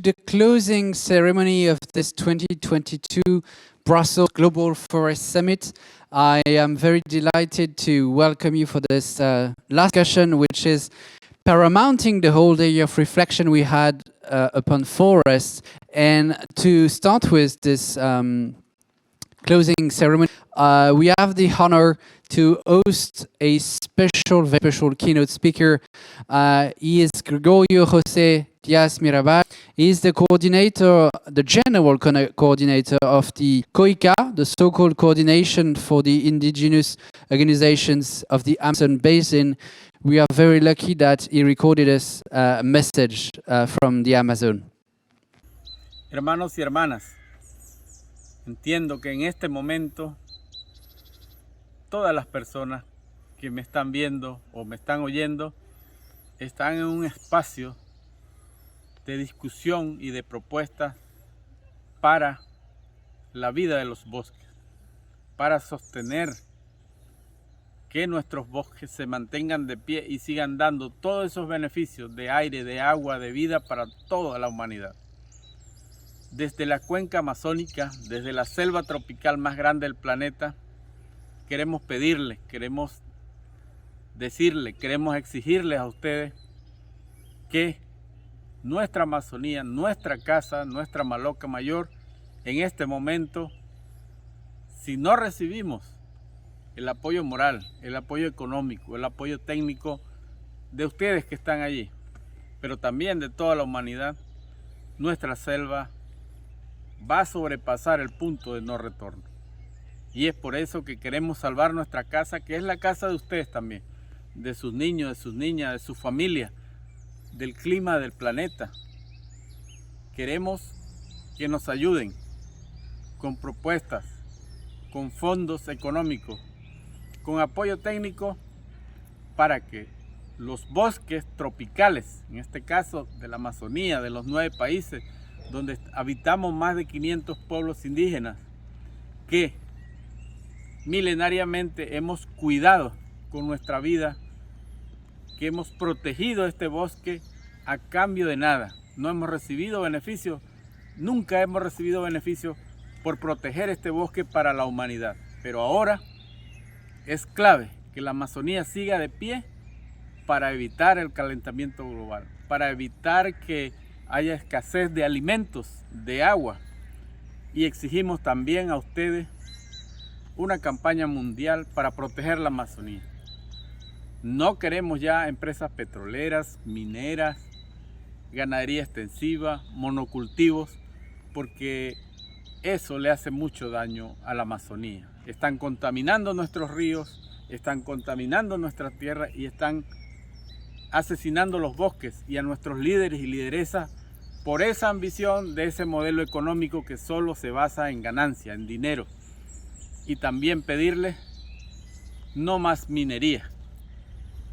the closing ceremony of this 2022 Brussels Global Forest Summit. I am very delighted to welcome you for this last discussion, which is paramounting the whole day of reflection we had upon forests. And to start with this closing ceremony, we have the honor to host a special, very special keynote speaker. He is Gregorio José Díaz Mirabal. He is the coordinator, the general coordinator of the COICA, the so-called Coordination for the Indigenous Organizations of the Amazon Basin. We are very lucky that he recorded us a message from the Amazon. Hermanos y hermanas, entiendo que en este momento todas las personas que me están viendo o me están oyendo están en un espacio de discusión y de propuestas para la vida de los bosques, para sostener que nuestros bosques se mantengan de pie y sigan dando todos esos beneficios de aire, de agua, de vida para toda la humanidad. Desde la cuenca amazónica, desde la selva tropical más grande del planeta, queremos pedirles, queremos decirles, queremos exigirles a ustedes que nuestra Amazonía, nuestra casa, nuestra Maloca Mayor, en este momento, si no recibimos el apoyo moral, el apoyo económico, el apoyo técnico de ustedes que están allí, pero también de toda la humanidad, nuestra selva va a sobrepasar el punto de no retorno. Y es por eso que queremos salvar nuestra casa, que es la casa de ustedes también, de sus niños, de sus niñas, de su familia, del clima del planeta. Queremos que nos ayuden con propuestas, con fondos económicos, con apoyo técnico para que los bosques tropicales, en este caso de la Amazonía, de los 9 países, donde habitamos más de 500 pueblos indígenas, que milenariamente hemos cuidado con nuestra vida, que hemos protegido este bosque a cambio de nada. No hemos recibido beneficios, nunca hemos recibido beneficios por proteger este bosque para la humanidad. Pero ahora es clave que la Amazonía siga de pie para evitar el calentamiento global, para evitar que haya escasez de alimentos, de agua. Y exigimos también a ustedes una campaña mundial para proteger la Amazonía. No queremos ya empresas petroleras, mineras, ganadería extensiva, monocultivos, porque eso le hace mucho daño a la Amazonía. Están contaminando nuestros ríos, están contaminando nuestra tierra y están asesinando los bosques y a nuestros líderes y lideresas por esa ambición de ese modelo económico que solo se basa en ganancia, en dinero. Y también pedirles no más minería.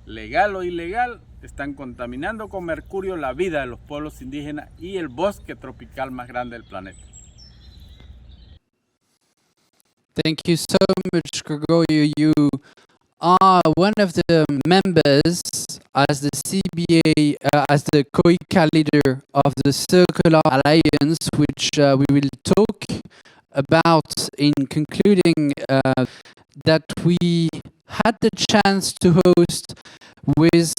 Legal o ilegal, están contaminando con mercurio la vida de los pueblos indígenas y el bosque tropical más grande del planeta. Thank you so much, Gregorio. You are one of the members as the CBA, as the COICA leader of the Circular Alliance, which we will talk about in concluding that we had the chance to host with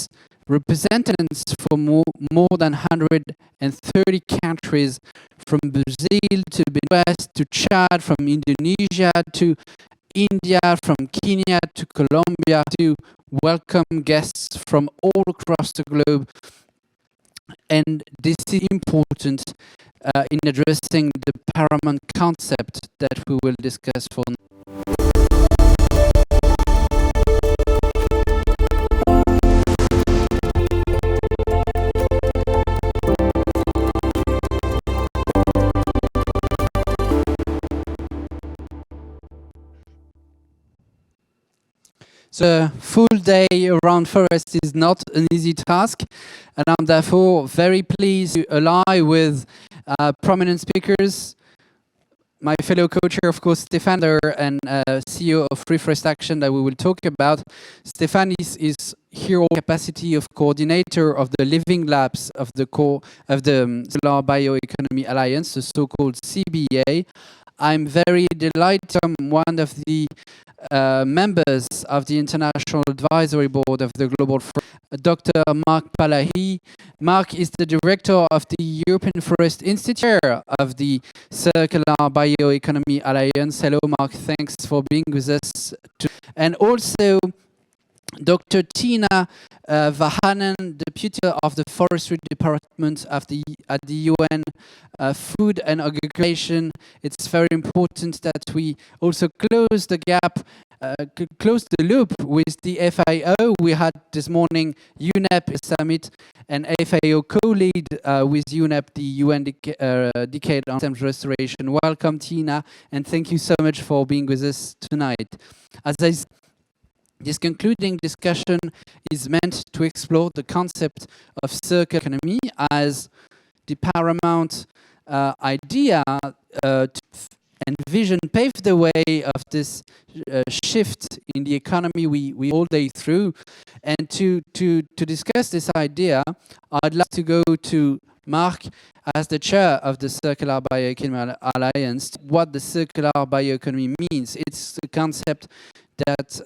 representatives from more than 130 countries, from Brazil to West to Chad, from Indonesia to India, from Kenya to Colombia, to welcome guests from all across the globe. And this is important in addressing the paramount concept that we will discuss for now. The full day around forest is not an easy task, and I'm therefore very pleased to ally with prominent speakers my fellow co-chair, of course, Stéphane, and CEO of Reforest'Action that we will talk about. Stéphane is here in capacity of coordinator of the living labs of the Solar Bioeconomy Alliance, the so-called CBA. I'm very delighted I'm one of the members of the International Advisory Board of the Global Forest, Dr. Marc Palahi. Marc is the director of the European Forest Institute of the Circular Bioeconomy Alliance. Hello, Marc. Thanks for being with us. And also, Dr. Tiina Vahanen, Deputy of the Forestry Department at the UN Food and Agriculture. It's very important that we also close the gap, close the loop with the FAO. We had this morning UNEP Summit and FAO co-lead with UNEP, the UN Decade on Systems Restoration. Welcome, Tiina, and thank you so much for being with us tonight. This concluding discussion is meant to explore the concept of circular economy as the paramount idea and vision pave the way of this shift in the economy we all day through. And to discuss this idea, I'd like to go to Marc as the chair of the Circular Bioeconomy Alliance. What the circular bioeconomy means, it's a concept that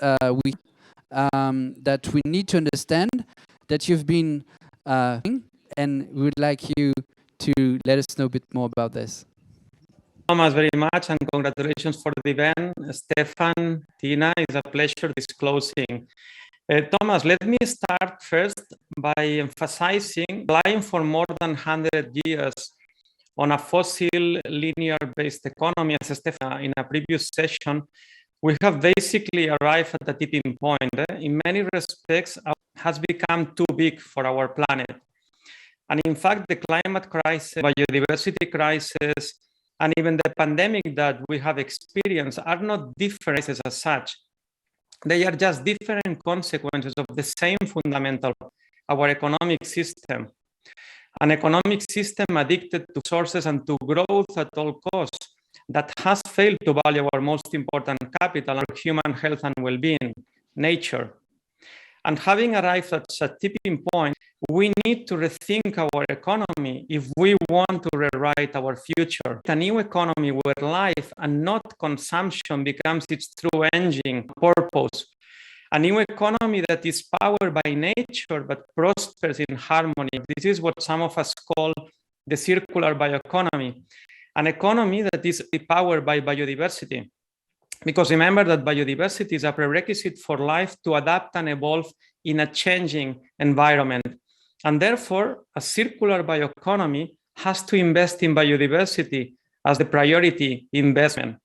we need to understand, that you've been and we would like you to let us know a bit more about this. Thomas, very much, and congratulations for the event. Stéphane, Tiina, it's a pleasure disclosing. Thomas, let me start first by emphasizing relying for more than 100 years on a fossil linear-based economy, as Stéphane in a previous session, we have basically arrived at a tipping point. In many respects, it has become too big for our planet. And in fact, the climate crisis, biodiversity crisis, and even the pandemic that we have experienced are not different as such. They are just different consequences of the same fundamental, our economic system. An economic system addicted to sources and to growth at all costs, that has failed to value our most important capital, our human health and well-being, nature. And having arrived at a tipping point, we need to rethink our economy if we want to rewrite our future. A new economy where life and not consumption becomes its true engine, purpose. A new economy that is powered by nature but prospers in harmony. This is what some of us call the circular bioeconomy. An economy that is powered by biodiversity. Because remember that biodiversity is a prerequisite for life to adapt and evolve in a changing environment. And therefore, a circular bioeconomy has to invest in biodiversity as the priority investment.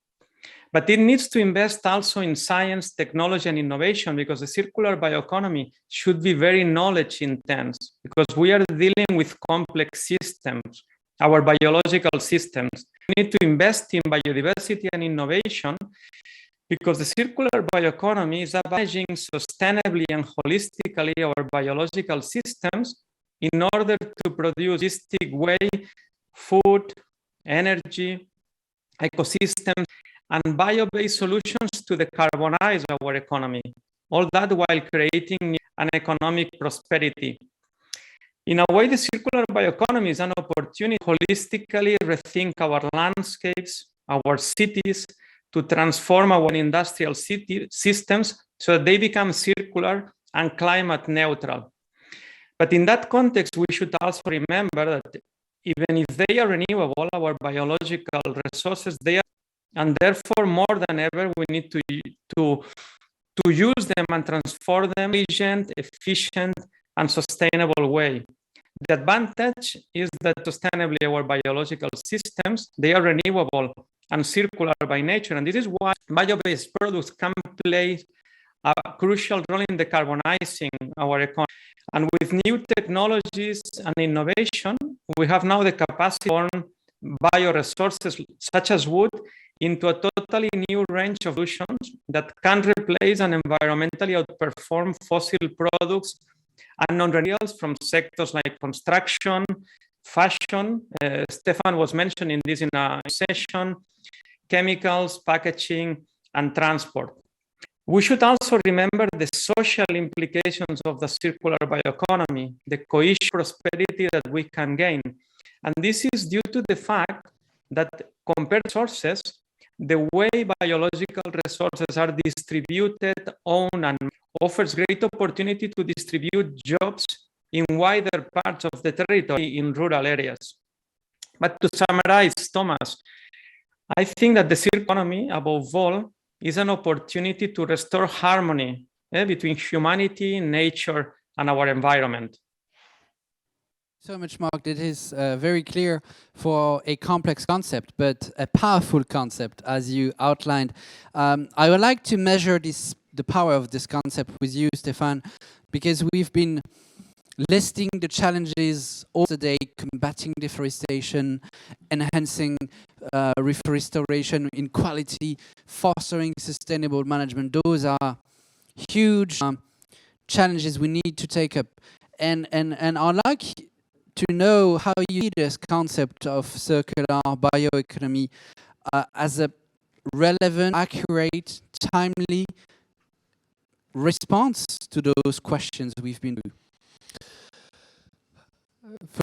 But it needs to invest also in science, technology, and innovation, because the circular bioeconomy should be very knowledge intense, because we are dealing with complex systems, our biological systems. We need to invest in biodiversity and innovation, because the circular bioeconomy is about managing sustainably and holistically our biological systems in order to produce holistic way food, energy, ecosystems, and bio-based solutions to decarbonize our economy. All that while creating an economic prosperity. In a way, the circular bioeconomy is an opportunity to holistically rethink our landscapes, our cities, to transform our industrial systems so that they become circular and climate neutral. But in that context, we should also remember that even if they are renewable, our biological resources, they are, and therefore more than ever, we need to use them and transform them in an efficient, and sustainable way. The advantage is that sustainably our biological systems, they are renewable and circular by nature. And this is why bio-based products can play a crucial role in decarbonizing our economy. And with new technologies and innovation, we have now the capacity to turn bioresources such as wood into a totally new range of solutions that can replace and environmentally outperform fossil products and non-renewables from sectors like construction, fashion. Stéphane was mentioning this in a session, chemicals, packaging, and transport. We should also remember the social implications of the circular bioeconomy, the cohesion prosperity that we can gain. And this is due to the fact that compared to sources, the way biological resources are distributed, owned, and offers great opportunity to distribute jobs in wider parts of the territory in rural areas. But to summarize, Thomas, I think that the circular economy, above all, is an opportunity to restore harmony between humanity, nature, and our environment. So much, Marc. It is very clear for a complex concept, but a powerful concept, as you outlined. I would like to measure the power of this concept with you, Stéphane, because we've been listing the challenges all the day: combating deforestation, enhancing reforestation in quality, fostering sustainable management. Those are huge challenges we need to take up. And I'd like to know how you see this concept of circular bioeconomy as a relevant, accurate, timely response to those questions we've been through.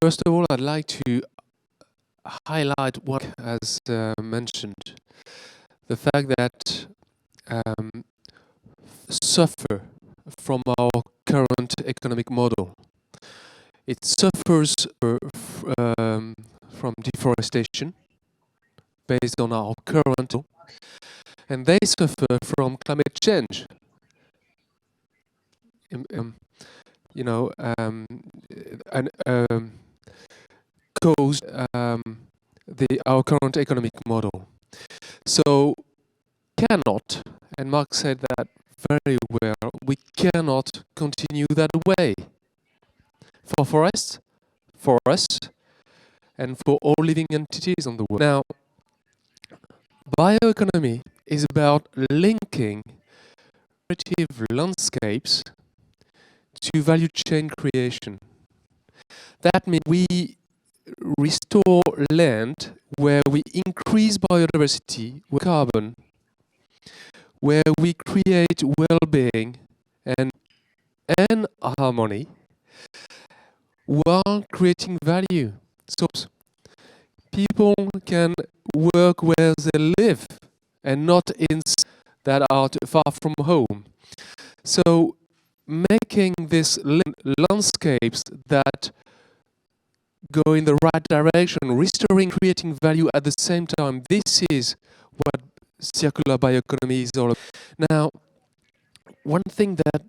First of all, I'd like to highlight what has mentioned, the fact that suffer from our current economic model. It suffers from deforestation based on our current, and they suffer from climate change. Caused our current economic model. So cannot, and Marc said that very well, we cannot continue that way. For forests, for us, and for all living entities on the world. Now, bioeconomy is about linking creative landscapes to value chain creation. That means we restore land where we increase biodiversity with carbon, where we create well-being and harmony, while creating value. So people can work where they live and not in that are far from home. So making these landscapes that go in the right direction, restoring, creating value at the same time, this is what circular bioeconomy is all about. Now, one thing that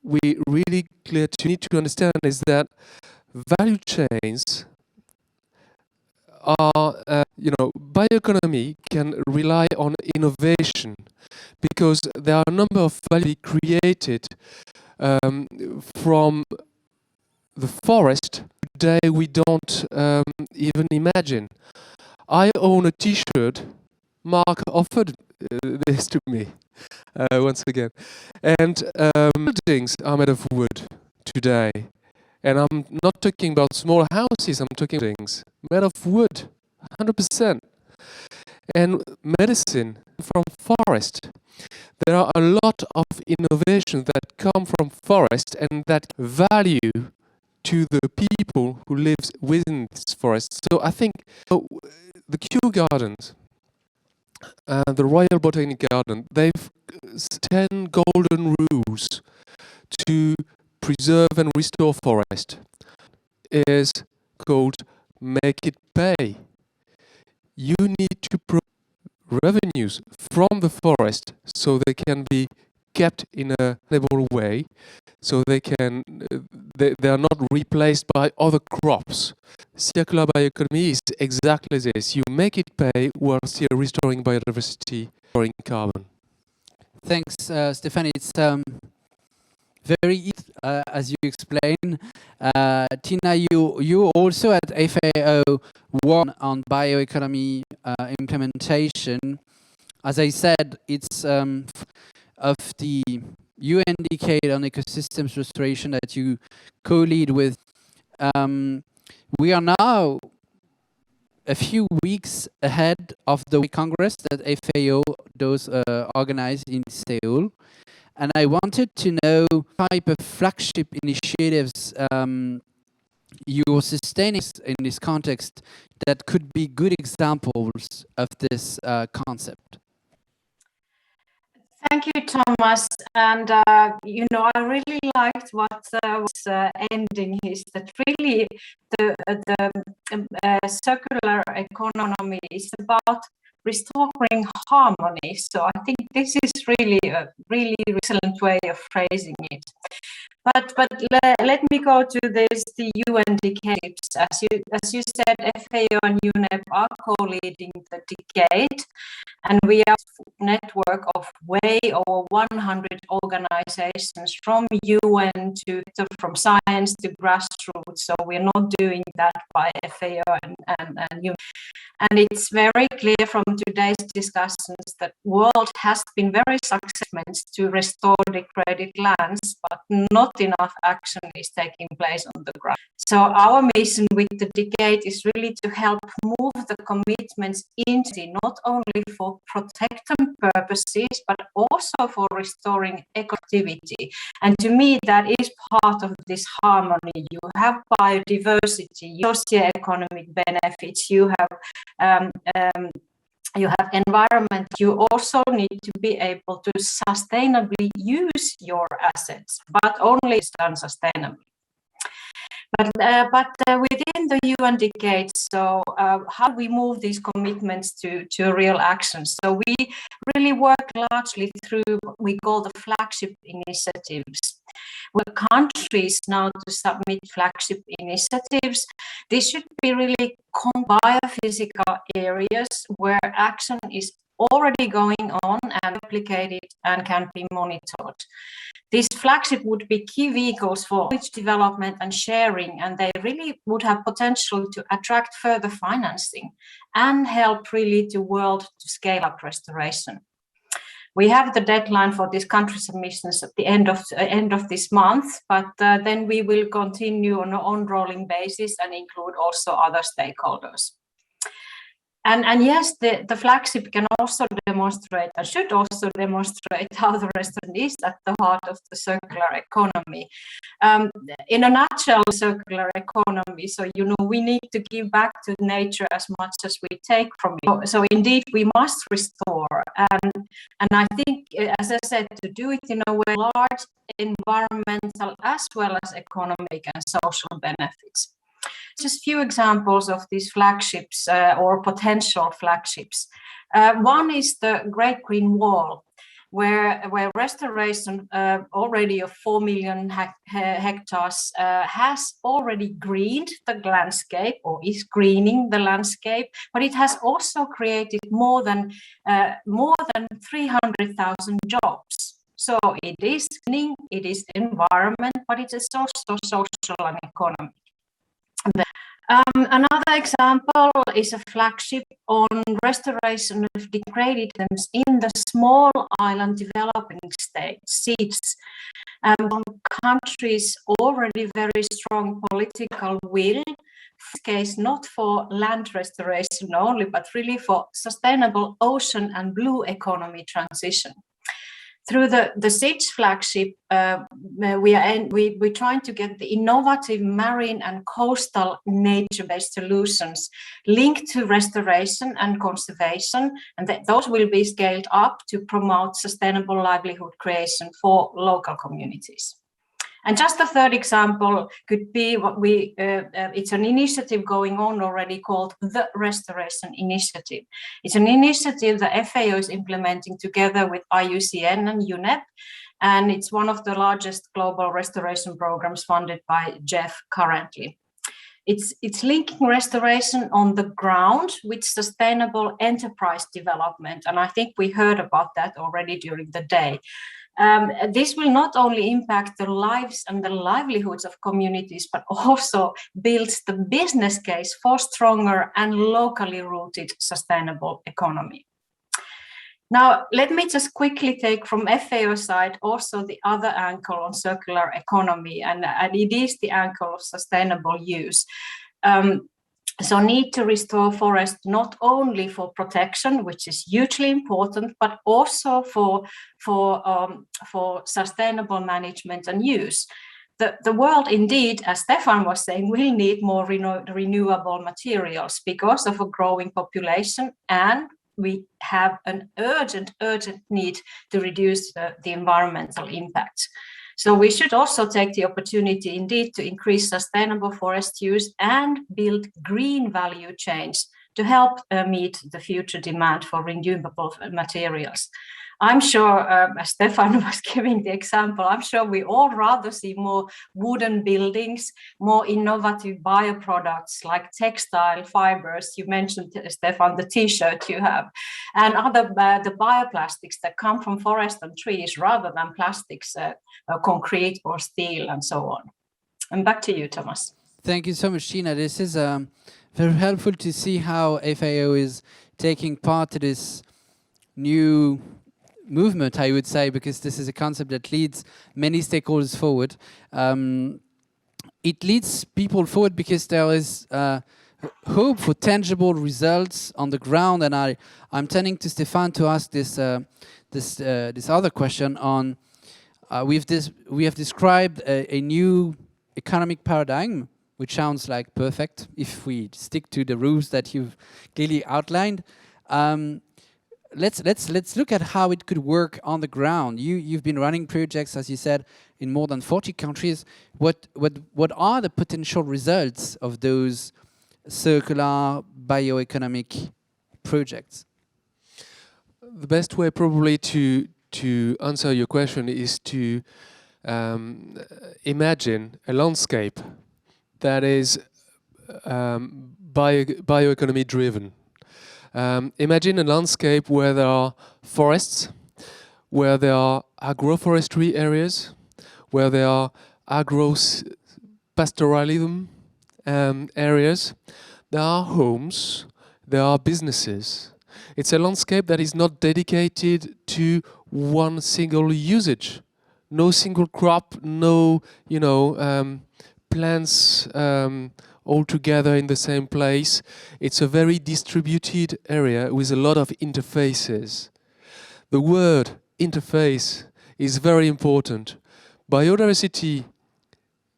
we really need to understand is that value chains are, bioeconomy can rely on innovation because there are a number of value created from the forest today we don't even imagine. I own a T-shirt. Marc offered this to me once again, and buildings are made of wood today. And I'm not talking about small houses, I'm talking things made of wood, 100%. And medicine from forest. There are a lot of innovations that come from forest and that value to the people who live within this forest. So I think the Kew Gardens, the Royal Botanic Garden, they've 10 golden rules to preserve and restore forest. Is called make it pay. You need to provide revenues from the forest so they can be kept in a sustainable way, so they are not replaced by other crops. Circular bioeconomy is exactly this. You make it pay while still restoring biodiversity, storing carbon. Thanks, Stéphane. It's very easy, as you explain. Tiina, you also at FAO won on bioeconomy implementation. As I said, it's of the UN decade on ecosystems restoration that you co-lead with. We are now a few weeks ahead of the Congress that FAO does organize in Seoul. And I wanted to know type of flagship initiatives you're sustaining in this context that could be good examples of this concept. Thank you, Thomas. And, you know, I really liked what was ending is that really the circular economy is about restoring harmony. So I think this is really a really excellent way of phrasing it. But let me go to this, the UN decades. As you said, FAO and UNEP are co-leading the decade, and we are a network of way over 100 organizations from UN from science to grassroots. So we're not doing that by FAO and UNEP. And it's very clear from today's discussions that the world has been very successful to restore degraded lands, but not enough action is taking place on the ground. So our mission with the decade is really to help move the commitments into not only for protection purposes, but also for restoring eco-activity. And to me, that is part of this harmony. You have biodiversity, socio-economic benefits, you have environment. You also need to be able to sustainably use your assets, but only done sustainably. But within the UN decade, so how we move these commitments to real action? So we really work largely through what we call the flagship initiatives. Where countries now to submit flagship initiatives, this should be really biophysical areas where action is already going on and replicated and can be monitored. This flagship would be key vehicles for knowledge development and sharing, and they really would have potential to attract further financing and help really the world to scale up restoration. We have the deadline for these country submissions at the end of this month, but then we will continue on an on-rolling basis and include also other stakeholders. And yes, the flagship can also demonstrate and should also demonstrate how the restaurant is at the heart of the circular economy. In a nutshell, circular economy, so you know we need to give back to nature as much as we take from it. So indeed, we must restore. And I think, as I said, to do it in a way large environmental as well as economic and social benefits. Just a few examples of these flagships or potential flagships. One is the Great Green Wall, where restoration already of 4 million hectares has already greened the landscape or is greening the landscape, but it has also created more than 300,000 jobs. So it is greening, it is environment, but it is also social and economic. Another example is a flagship on restoration of degraded items in the small island developing states. Countries already very strong political will, in this case not for land restoration only, but really for sustainable ocean and blue economy transition. Through the SIDS flagship, we're trying to get the innovative marine and coastal nature-based solutions linked to restoration and conservation, and those will be scaled up to promote sustainable livelihood creation for local communities. And just a third example could be what it's an initiative going on already called the Restoration Initiative. It's an initiative the FAO is implementing together with IUCN and UNEP, and it's one of the largest global restoration programs funded by Jeff currently. It's linking restoration on the ground with sustainable enterprise development, and I think we heard about that already during the day. This will not only impact the lives and the livelihoods of communities, but also builds the business case for stronger and locally rooted sustainable economy. Now, let me just quickly take from FAO side also the other angle on circular economy, and it is the angle of sustainable use. So need to restore forest not only for protection, which is hugely important, but also for sustainable management and use. The world indeed, as Stéphane was saying, will need more renewable materials because of a growing population, and we have an urgent need to reduce the environmental impact. So we should also take the opportunity indeed to increase sustainable forest use and build green value chains to help meet the future demand for renewable materials. I'm sure, as Stéphane was giving the example, I'm sure we all rather see more wooden buildings, more innovative bioproducts like textile fibers. You mentioned, Stéphane, the T-shirt you have, and other the bioplastics that come from forest and trees rather than plastics, concrete or steel and so on. And back to you, Thomas. Thank you so much, Tiina. This is very helpful to see how FAO is taking part to this new movement, I would say, because this is a concept that leads many stakeholders forward. It leads people forward because there is hope for tangible results on the ground, and I'm turning to Stéphane to ask this other question on. We have described a new economic paradigm, which sounds like perfect if we stick to the rules that you've clearly outlined. Let's look at how it could work on the ground. You've been running projects, as you said, in more than 40 countries. What are the potential results of those circular bioeconomic projects? The best way probably to answer your question is to imagine a landscape that is bioeconomy driven. Imagine a landscape where there are forests, where there are agroforestry areas, where there are agro-pastoralism areas. There are homes, there are businesses. It's a landscape that is not dedicated to one single usage. No single crop, no, plants all together in the same place. It's a very distributed area with a lot of interfaces. The word interface is very important. Biodiversity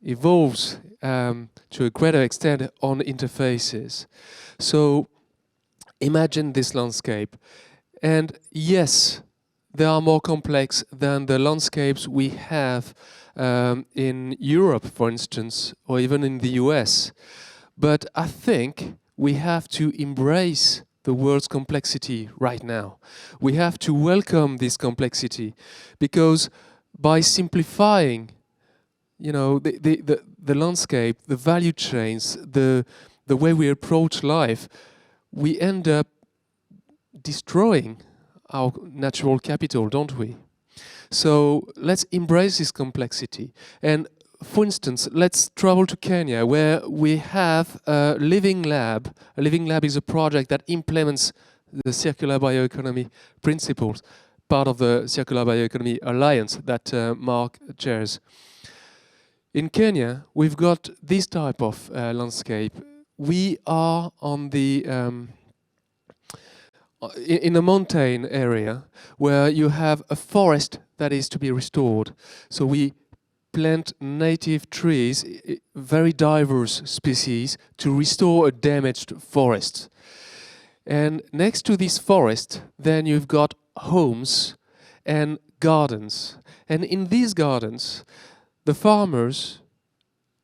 evolves to a greater extent on interfaces. So imagine this landscape. And yes, they are more complex than the landscapes we have in Europe, for instance, or even in the US. But I think we have to embrace the world's complexity right now. We have to welcome this complexity, because by simplifying, the landscape, the value chains, the way we approach life, we end up destroying our natural capital, don't we? So let's embrace this complexity. And for instance, let's travel to Kenya, where we have a living lab. A living lab is a project that implements the circular bioeconomy principles, part of the Circular Bioeconomy Alliance that Marc chairs. In Kenya, we've got this type of landscape. We are on the in a mountain area where you have a forest that is to be restored. So we plant native trees, very diverse species, to restore a damaged forest. And next to this forest, then you've got homes and gardens. And in these gardens, the farmers,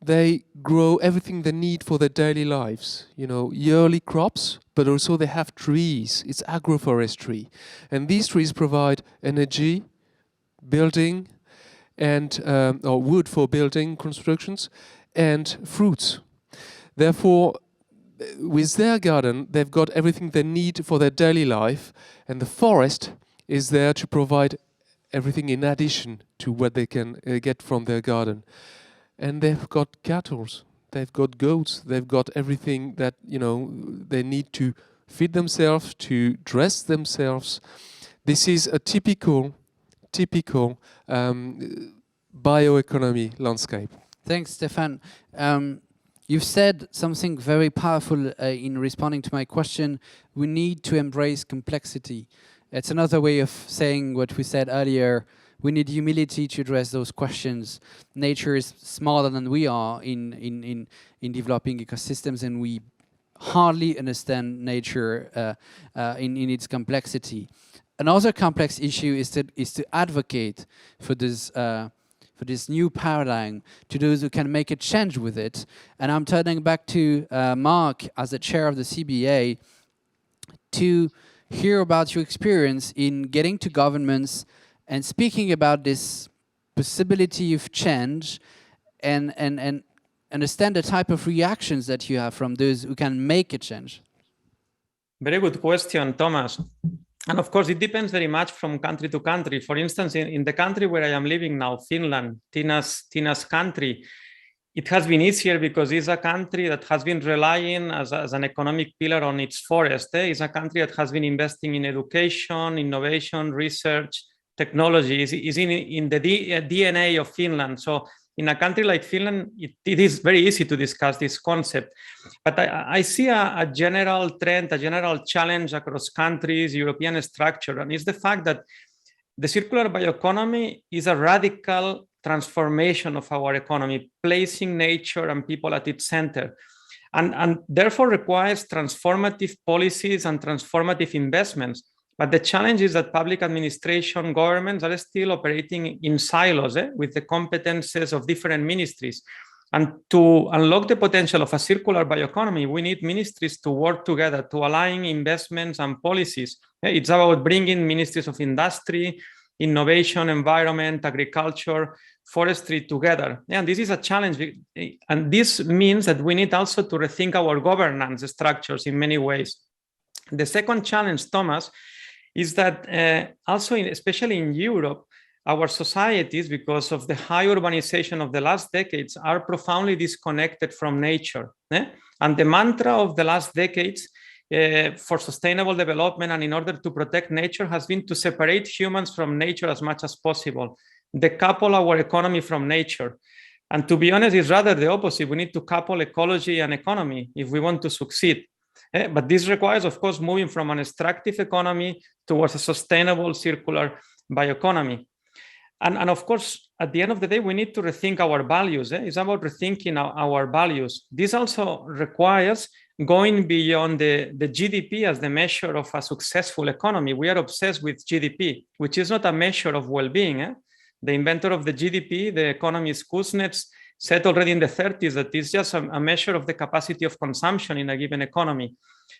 they grow everything they need for their daily lives. Yearly crops, but also they have trees. It's agroforestry. And these trees provide energy, building, and or wood for building constructions, and fruits. Therefore, with their garden, they've got everything they need for their daily life, and the forest is there to provide everything in addition to what they can get from their garden. And they've got cattle, they've got goats, they've got everything that they need to feed themselves, to dress themselves. This is a typical bioeconomy landscape. Thanks, Stéphane. you've said something very powerful in responding to my question. We need to embrace complexity. It's another way of saying what we said earlier. We need humility to address those questions. Nature is smarter than we are in developing ecosystems, and we hardly understand nature in its complexity. Another complex issue is to advocate for this new paradigm, to those who can make a change with it. And I'm turning back to Marc as the chair of the CBA to hear about your experience in getting to governments and speaking about this possibility of change and understand the type of reactions that you have from those who can make a change. Very good question, Thomas. And of course, it depends very much from country to country. For instance, in the country where I am living now, Finland, Tiina's country, it has been easier because it's a country that has been relying as an economic pillar on its forest. It's a country that has been investing in education, innovation, research, technology. Is in the DNA of Finland. So in a country like Finland, it is very easy to discuss this concept. But I see a general trend, a general challenge across countries, European structure, and it's the fact that the circular bioeconomy is a radical transformation of our economy, placing nature and people at its center, and therefore requires transformative policies and transformative investments. But the challenge is that public administration, governments are still operating in silos with the competences of different ministries. And to unlock the potential of a circular bioeconomy, we need ministries to work together to align investments and policies. It's about bringing ministries of industry, innovation, environment, agriculture, forestry together. And this is a challenge. And this means that we need also to rethink our governance structures in many ways. The second challenge, Thomas, is that also, especially in Europe, our societies, because of the high urbanization of the last decades, are profoundly disconnected from nature. And the mantra of the last decades for sustainable development and in order to protect nature has been to separate humans from nature as much as possible, decouple our economy from nature. And to be honest, it's rather the opposite. We need to couple ecology and economy if we want to succeed. But this requires, of course, moving from an extractive economy towards a sustainable circular bioeconomy. And of course, at the end of the day, we need to rethink our values. It's about rethinking our values. This also requires going beyond the GDP as the measure of a successful economy. We are obsessed with GDP, which is not a measure of well-being. The inventor of the GDP, the economist Kuznets, said already in the 30s that it's just a measure of the capacity of consumption in a given economy.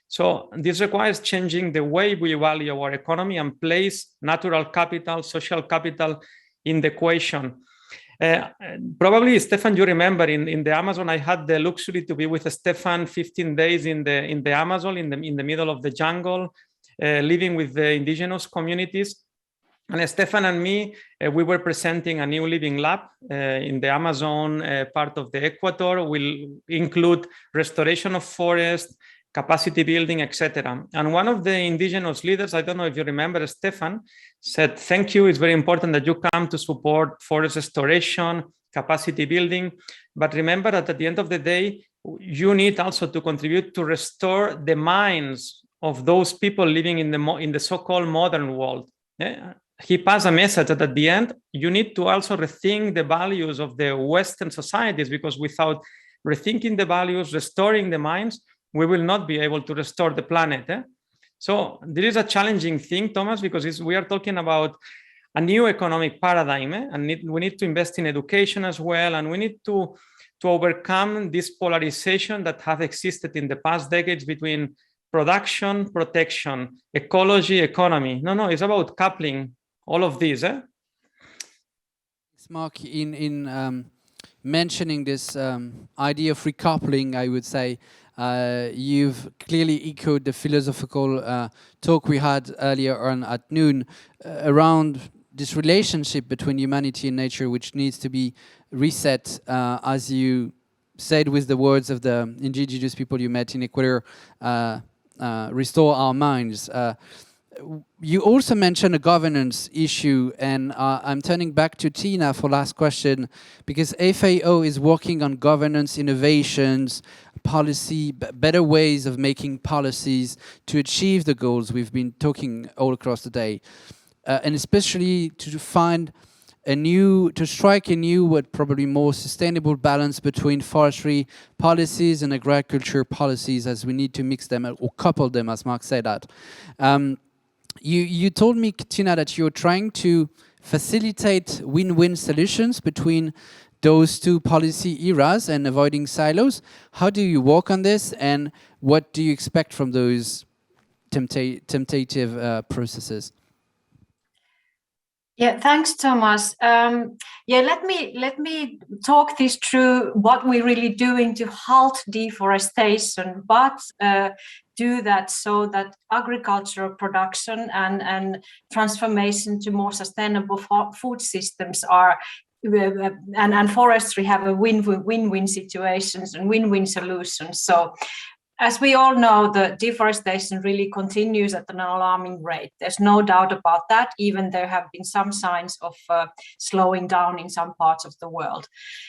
So this requires changing the way we value our economy and place natural capital, social capital in the equation. Probably, Stéphane, you remember in the Amazon, I had the luxury to be with Stéphane 15 days in the Amazon, in the middle of the jungle, living with the indigenous communities. And Stéphane and me, we were presenting a new living lab in the Amazon part of the Equator. Will include restoration of forest, capacity building, etc. And one of the indigenous leaders, I don't know if you remember, Stéphane, said, "Thank you. It's very important that you come to support forest restoration, capacity building. But remember that at the end of the day, you need also to contribute to restore the minds of those people living in the so-called modern world." He passed a message that at the end, you need to also rethink the values of the Western societies, because without rethinking the values, restoring the minds, we will not be able to restore the planet. So there is a challenging thing, Thomas, because we are talking about a new economic paradigm, and we need to invest in education as well, and we need to overcome this polarization that has existed in the past decades between production, protection, ecology, economy. No, it's about coupling all of these. Marc, in mentioning this idea of recoupling, I would say you've clearly echoed the philosophical talk we had earlier on at noon around this relationship between humanity and nature, which needs to be reset, as you said with the words of the indigenous people you met in Ecuador, restore our minds. You also mentioned a governance issue, and I'm turning back to Tiina for last question, because FAO is working on governance innovations, policy, better ways of making policies to achieve the goals we've been talking all across the day, and especially to find to strike a new, but probably more sustainable balance between forestry policies and agriculture policies, as we need to mix them or couple them, as Marc said that. You told me, Tiina, that you're trying to facilitate win-win solutions between those two policy eras and avoiding silos. How do you work on this, and what do you expect from those tentative processes? Yeah, thanks, Thomas. Yeah, let me talk this through what we're really doing to halt deforestation, but do that so that agricultural production and transformation to more sustainable food systems are and forestry have a win-win situations and win-win solutions. So, as we all know, the deforestation really continues at an alarming rate. There's no doubt about that, even there have been some signs of slowing down in some parts of the world.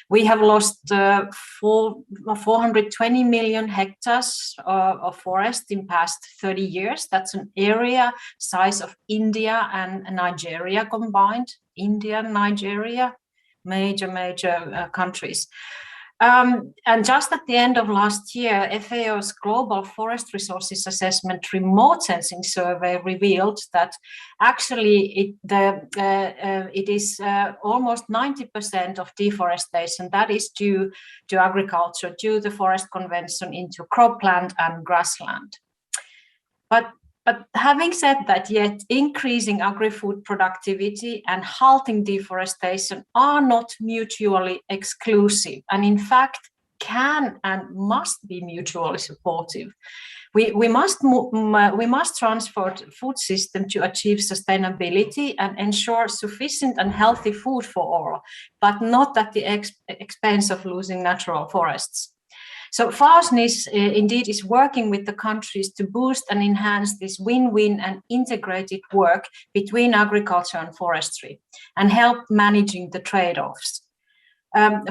We have lost 420 million hectares of forest in past 30 years. That's an area size of India and Nigeria combined. India and Nigeria, major countries. And just at the end of last year, FAO's Global Forest Resources Assessment Remote Sensing Survey revealed that actually it is almost 90% of deforestation that is due to agriculture, due to the Forest Convention into cropland and grassland. But having said that, yet increasing agri-food productivity and halting deforestation are not mutually exclusive, and in fact can and must be mutually supportive. We must transform the food system to achieve sustainability and ensure sufficient and healthy food for all, but not at the expense of losing natural forests. So FAOSNIS indeed is working with the countries to boost and enhance this win-win and integrated work between agriculture and forestry and help managing the trade-offs.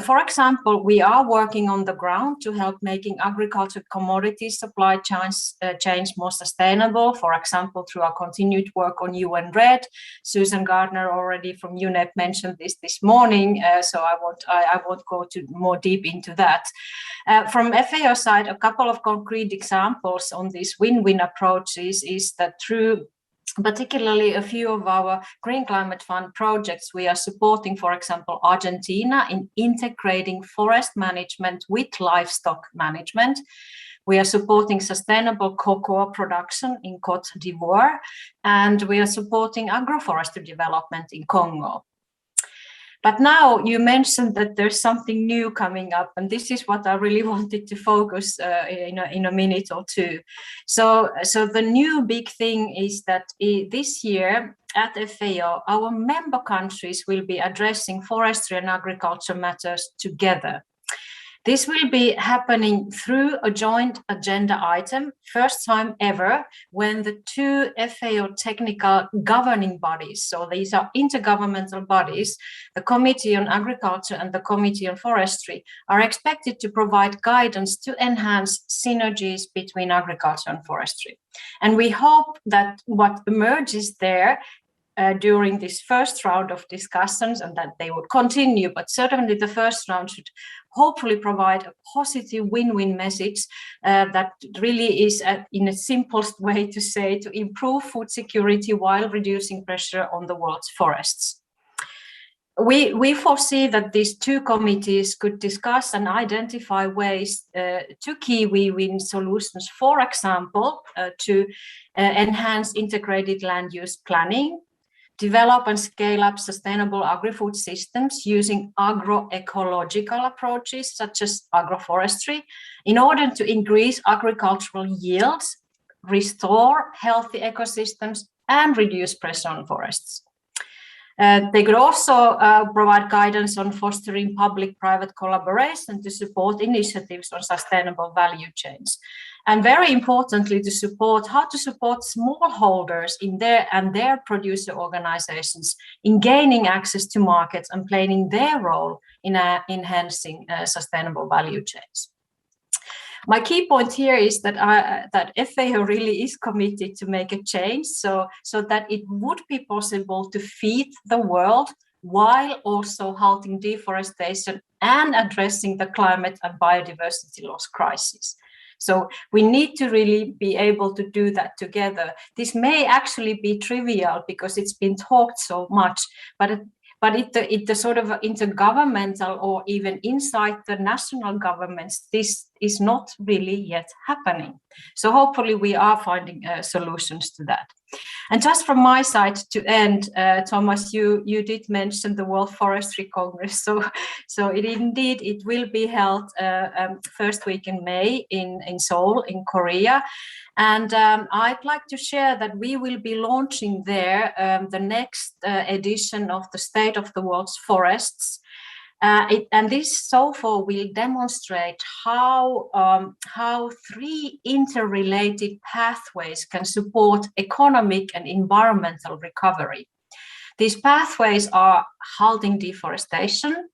For example, we are working on the ground to help making agriculture commodities supply chains more sustainable, for example, through our continued work on UN RED. Susan Gardner already from UNEP mentioned this morning, so I won't go more deep into that. From FAO side, a couple of concrete examples on these win-win approaches is that through particularly a few of our Green Climate Fund projects, we are supporting, for example, Argentina in integrating forest management with livestock management. We are supporting sustainable cocoa production in Côte d'Ivoire, and we are supporting agroforestry development in Congo. But now you mentioned that there's something new coming up, and this is what I really wanted to focus in a minute or two. So the new big thing is that this year at FAO, our member countries will be addressing forestry and agriculture matters together. This will be happening through a joint agenda item, first time ever, when the two FAO technical governing bodies, so these are intergovernmental bodies, the Committee on Agriculture and the Committee on Forestry, are expected to provide guidance to enhance synergies between agriculture and forestry. And we hope that what emerges there during this first round of discussions, and that they would continue, but certainly the first round should hopefully provide a positive win-win message that really is, in a simplest way to say, to improve food security while reducing pressure on the world's forests. We foresee that these two committees could discuss and identify ways to key win-win solutions, for example, to enhance integrated land use planning, develop and scale up sustainable agri-food systems using agroecological approaches such as agroforestry in order to increase agricultural yields, restore healthy ecosystems, and reduce pressure on forests. They could also provide guidance on fostering public-private collaboration to support initiatives on sustainable value chains. And very importantly, how to support smallholders in their producer organizations in gaining access to markets and playing their role in enhancing sustainable value chains. My key point here is that that FAO really is committed to make a change so that it would be possible to feed the world while also halting deforestation and addressing the climate and biodiversity loss crisis. So we need to really be able to do that together. This may actually be trivial because it's been talked so much, but the sort of intergovernmental or even inside the national governments, this is not really yet happening. So hopefully we are finding solutions to that. And just from my side to end, Thomas, you did mention the World Forestry Congress. So it will be held first week in May in Seoul in Korea. And I'd like to share that we will be launching there the next edition of the State of the World's Forests. And this so far will demonstrate how 3 interrelated pathways can support economic and environmental recovery. These pathways are halting deforestation,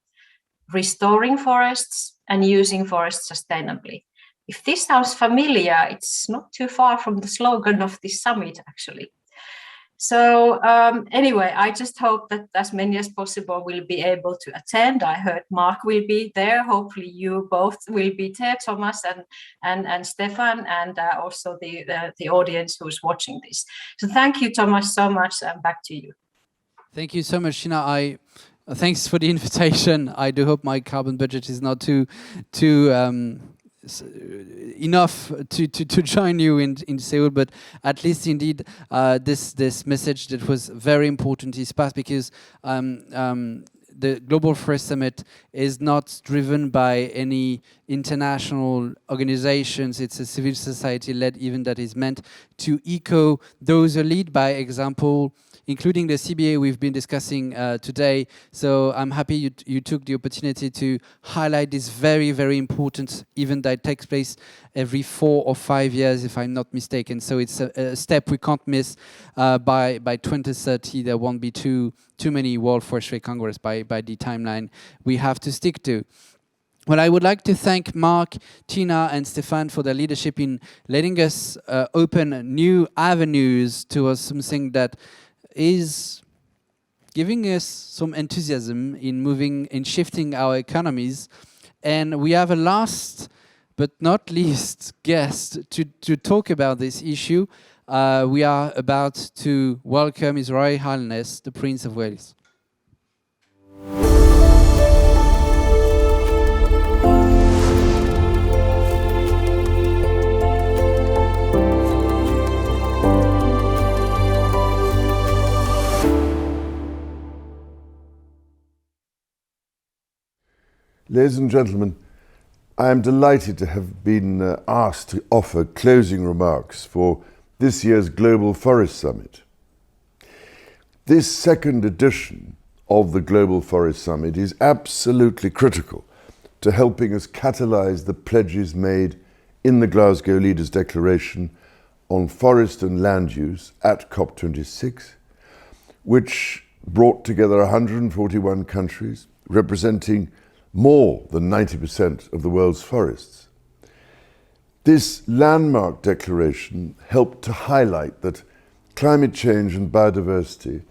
restoring forests, and using forests sustainably. If this sounds familiar, it's not too far from the slogan of this summit, actually. So anyway, I just hope that as many as possible will be able to attend. I heard Marc will be there. Hopefully you both will be there, Thomas and Stéphane, and also the audience who's watching this. So thank you, Thomas, so much, and back to you. Thank you so much, Tiina. Thanks for the invitation. I do hope my carbon budget is not too enough to join you in Seoul, but at least indeed this message that was very important is passed, because the Global Forest Summit is not driven by any international organizations. It's a civil society-led event that is meant to echo those who lead by example, including the CBA we've been discussing today. So I'm happy you took the opportunity to highlight this very, very important event that takes place every 4 or 5 years, if I'm not mistaken. So it's a step we can't miss. By 2030, there won't be too many World Forestry Congress by the timeline we have to stick to. Well, I would like to thank Marc, Tiina, and Stéphane for their leadership in letting us open new avenues towards something that is giving us some enthusiasm in moving and shifting our economies. And we have a last but not least guest to talk about this issue. We are about to welcome His Royal Highness, the Prince of Wales. Ladies and gentlemen, I am delighted to have been asked to offer closing remarks for this year's Global Forest Summit. This second edition of the Global Forest Summit is absolutely critical to helping us catalyse the pledges made in the Glasgow Leaders' Declaration on Forest and Land Use at COP26, which brought together 141 countries representing more than 90% of the world's forests. This landmark declaration helped to highlight that climate change and biodiversity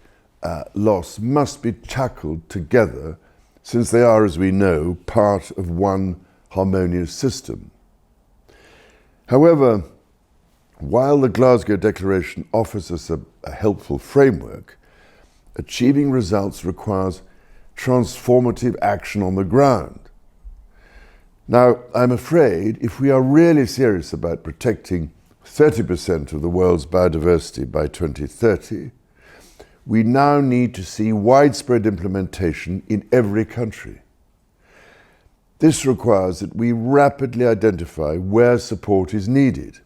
loss must be tackled together, since they are, as we know, part of one harmonious system. However, while the Glasgow Declaration offers us a helpful framework, achieving results requires transformative action on the ground. Now, I'm afraid if we are really serious about protecting 30% of the world's biodiversity by 2030, we now need to see widespread implementation in every country. This requires that we rapidly identify where support is needed,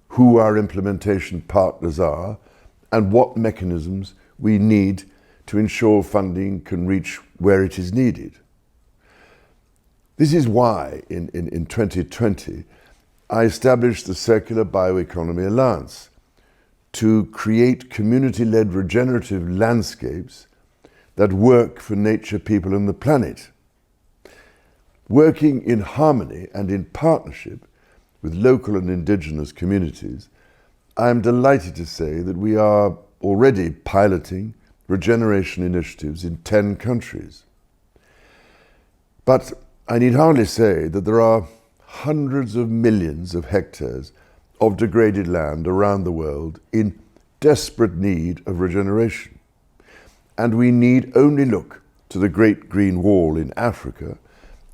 who our implementation partners are, and what mechanisms we need to ensure funding can reach where it is needed. This is why in 2020 I established the Circular Bioeconomy Alliance to create community-led regenerative landscapes that work for nature, people and the planet. Working in harmony and in partnership with local and indigenous communities, I am delighted to say that we are already piloting regeneration initiatives in 10 countries. But I need hardly say that there are hundreds of millions of hectares of degraded land around the world in desperate need of regeneration. And we need only look to the Great Green Wall in Africa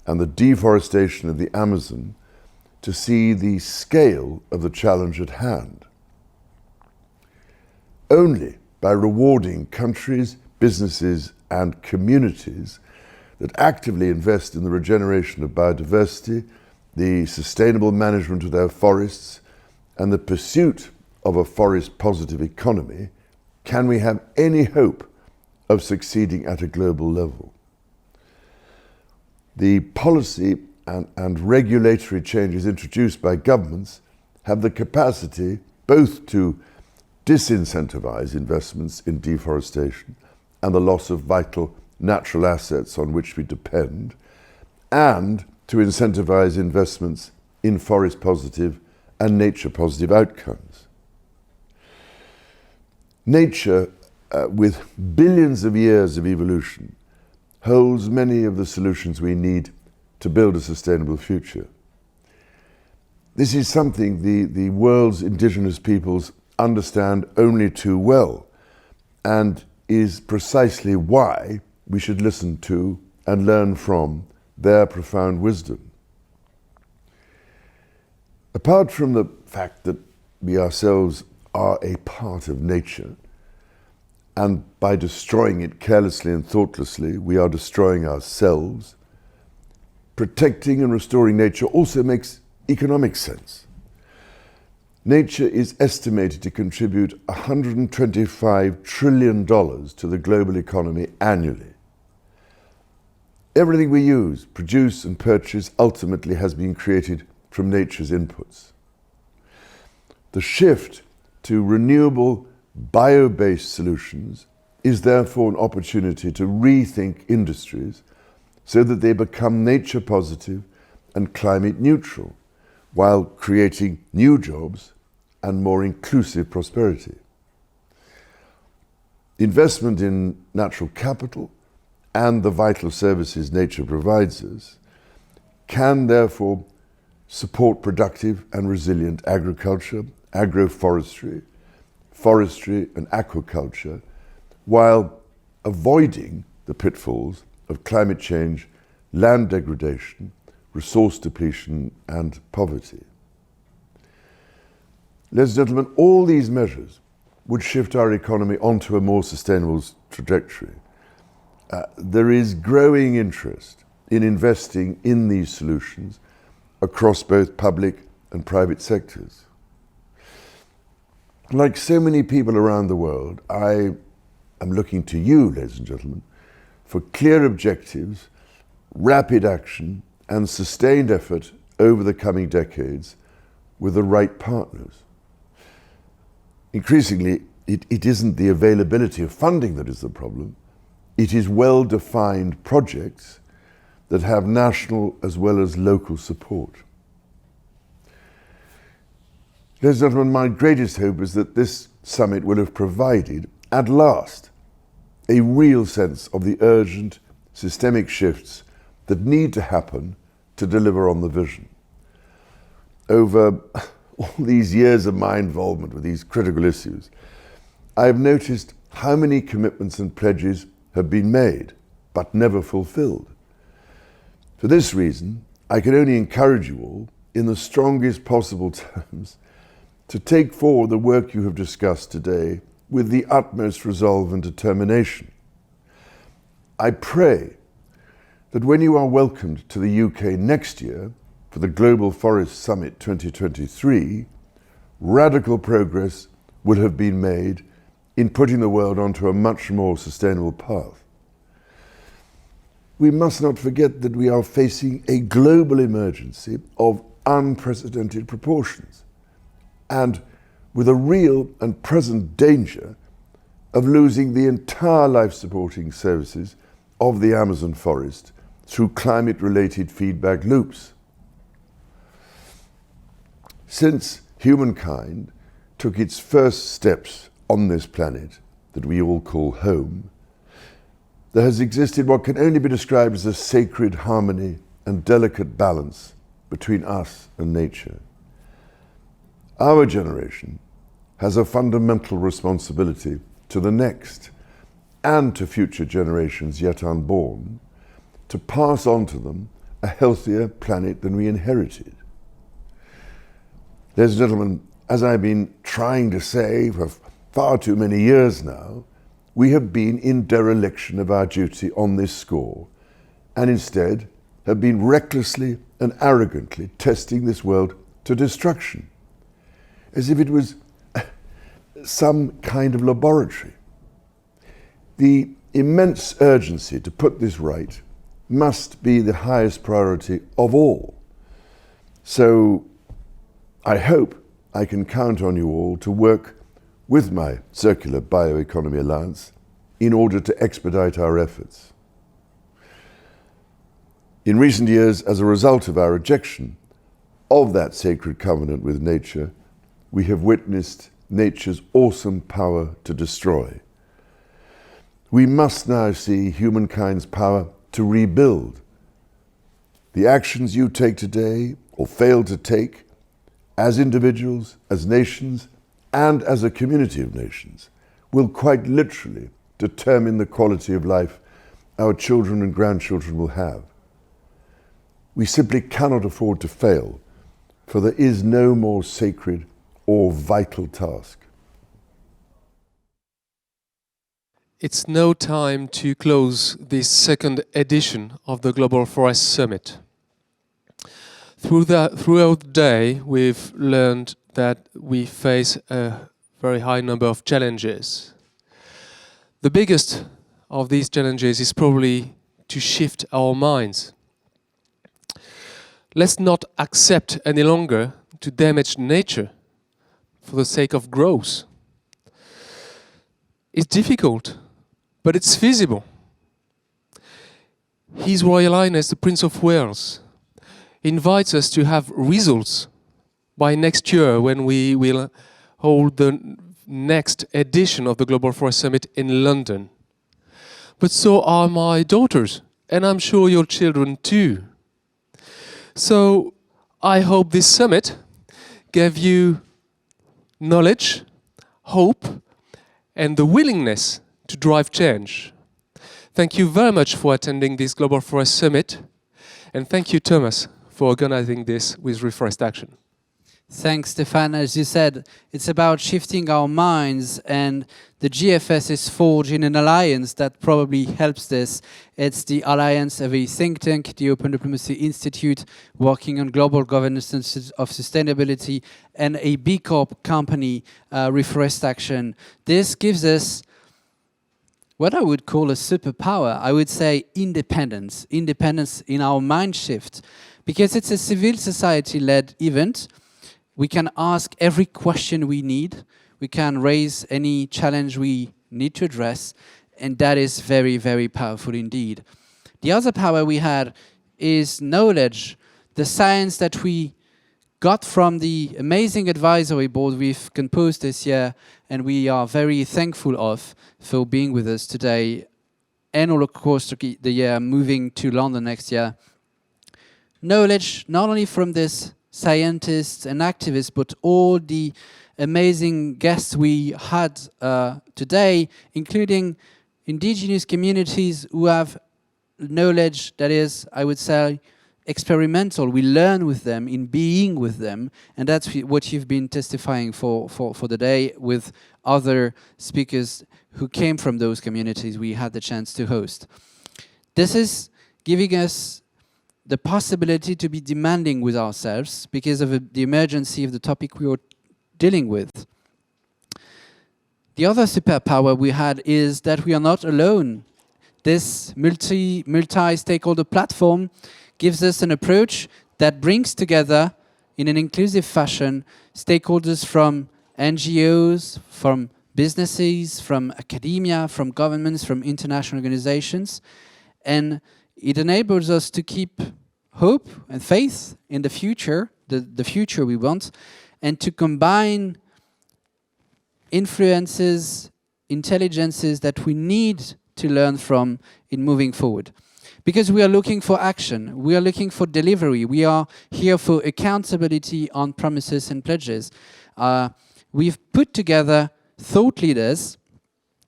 and the deforestation of the Amazon to see the scale of the challenge at hand. Only by rewarding countries, businesses and communities that actively invest in the regeneration of biodiversity, the sustainable management of their forests, and the pursuit of a forest-positive economy can we have any hope of succeeding at a global level. The policy and regulatory changes introduced by governments have the capacity both to disincentivize investments in deforestation and the loss of vital natural assets on which we depend, and to incentivize investments in forest-positive and nature-positive outcomes. Nature, with billions of years of evolution, holds many of the solutions we need to build a sustainable future. This is something the world's indigenous peoples understand only too well, and is precisely why we should listen to and learn from their profound wisdom. Apart from the fact that we ourselves are a part of nature, and by destroying it carelessly and thoughtlessly, we are destroying ourselves, protecting and restoring nature also makes economic sense. Nature is estimated to contribute $125 trillion to the global economy annually. Everything we use, produce and purchase ultimately has been created from nature's inputs. The shift to renewable, bio-based solutions is therefore an opportunity to rethink industries so that they become nature positive and climate neutral, while creating new jobs and more inclusive prosperity. Investment in natural capital and the vital services nature provides us can therefore support productive and resilient agriculture, agroforestry, forestry and aquaculture, while avoiding the pitfalls of climate change, land degradation, resource depletion and poverty. Ladies and gentlemen, all these measures would shift our economy onto a more sustainable trajectory. There is growing interest in investing in these solutions across both public and private sectors. Like so many people around the world, I am looking to you, ladies and gentlemen, for clear objectives, rapid action, and sustained effort over the coming decades with the right partners. Increasingly, it isn't the availability of funding that is the problem. It is well-defined projects that have national as well as local support. Ladies and gentlemen, my greatest hope is that this summit will have provided, at last, a real sense of the urgent systemic shifts that need to happen to deliver on the vision. Over all these years of my involvement with these critical issues, I have noticed how many commitments and pledges have been made, but never fulfilled. For this reason, I can only encourage you all, in the strongest possible terms, to take forward the work you have discussed today with the utmost resolve and determination. I pray that when you are welcomed to the UK next year for the Global Forest Summit 2023, radical progress will have been made in putting the world onto a much more sustainable path. We must not forget that we are facing a global emergency of unprecedented proportions, and with a real and present danger of losing the entire life-supporting services of the Amazon forest through climate-related feedback loops. Since humankind took its first steps on this planet that we all call home, there has existed what can only be described as a sacred harmony and delicate balance between us and nature. Our generation has a fundamental responsibility to the next and to future generations yet unborn to pass on to them a healthier planet than we inherited. Ladies and gentlemen, as I've been trying to say for far too many years now, we have been in dereliction of our duty on this score, and instead have been recklessly and arrogantly testing this world to destruction, as if it was some kind of laboratory. The immense urgency to put this right must be the highest priority of all. So I hope I can count on you all to work with my Circular Bioeconomy Alliance in order to expedite our efforts. In recent years, as a result of our rejection of that sacred covenant with nature, we have witnessed nature's awesome power to destroy. We must now see humankind's power to rebuild. The actions you take today or fail to take as individuals, as nations, and as a community of nations will quite literally determine the quality of life our children and grandchildren will have. We simply cannot afford to fail, for there is no more sacred or vital task. It's now time to close this second edition of the Global Forest Summit. Throughout the day, we've learned that we face a very high number of challenges. The biggest of these challenges is probably to shift our minds. Let's not accept any longer to damage nature for the sake of growth. It's difficult, but it's feasible. His Royal Highness, the Prince of Wales, invites us to have results by next year when we will hold the next edition of the Global Forest Summit in London. But so are my daughters, and I'm sure your children too. So I hope this summit gave you knowledge, hope, and the willingness to drive change. Thank you very much for attending this Global Forest Summit, and thank you, Thomas, for organizing this with Reforest'Action. Thanks, Stéphane. As you said, it's about shifting our minds, and the GFS is forged in an alliance that probably helps this. It's the alliance of a think tank, the Open Diplomacy Institute, working on global governance of sustainability, and a B Corp company, Reforest'Action. This gives us what I would call a superpower. I would say independence in our mind shift, because it's a civil society-led event. We can ask every question we need. We can raise any challenge we need to address. And that is very, very powerful indeed. The other power we had is knowledge, the science that we got from the amazing advisory board we've composed this year, and we are very thankful of for being with us today, and all of course the year moving to London next year. Knowledge not only from this scientists and activists, but all the amazing guests we had today, including indigenous communities who have knowledge that is, I would say, experimental. We learn with them, in being with them, and that's what you've been testifying for the day with other speakers who came from those communities we had the chance to host. This is giving us the possibility to be demanding with ourselves because of the emergency of the topic we were dealing with. The other superpower we had is that we are not alone. This multi-stakeholder platform gives us an approach that brings together, in an inclusive fashion, stakeholders from NGOs, from businesses, from academia, from governments, from international organizations. And it enables us to keep hope and faith in the future, the future we want, and to combine influences, intelligences that we need to learn from in moving forward. Because we are looking for action, we are looking for delivery, we are here for accountability on promises and pledges. We've put together thought leaders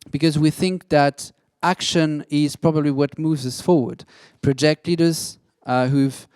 because we think that action is probably what moves us forward. Project leaders who've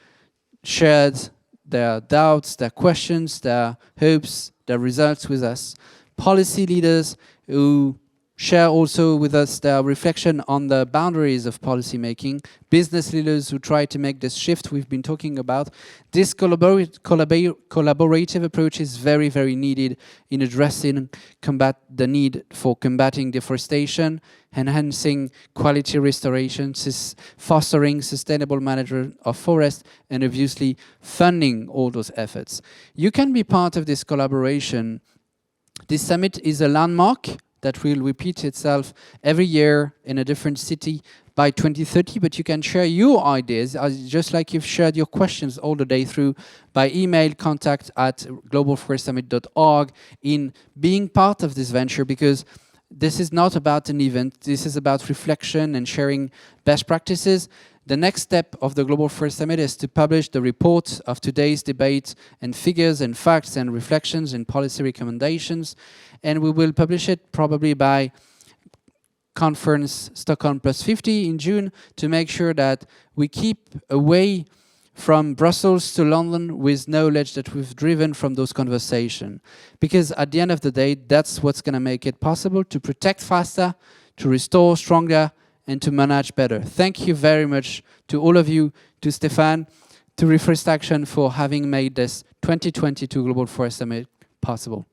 shared their doubts, their questions, their hopes, their results with us. Policy leaders who share also with us their reflection on the boundaries of policy making. Business leaders who try to make this shift we've been talking about. This collaborative approach is very, very needed in addressing the need for combating deforestation, enhancing quality restoration, fostering sustainable management of forests, and obviously funding all those efforts. You can be part of this collaboration. This summit is a landmark that will repeat itself every year in a different city by 2030, but you can share your ideas, just like you've shared your questions all the day through, by email contact@globalforestsummit.org, in being part of this venture, because this is not about an event, this is about reflection and sharing best practices. The next step of the Global Forest Summit is to publish the report of today's debate and figures and facts and reflections and policy recommendations. And we will publish it probably by conference Stockholm +50 in June to make sure that we keep away from Brussels to London with knowledge that we've driven from those conversations. Because at the end of the day, that's what's going to make it possible to protect faster, to restore stronger, and to manage better. Thank you very much to all of you, to Stéphane, to Reforest'Action for having made this 2022 Global Forest Summit possible.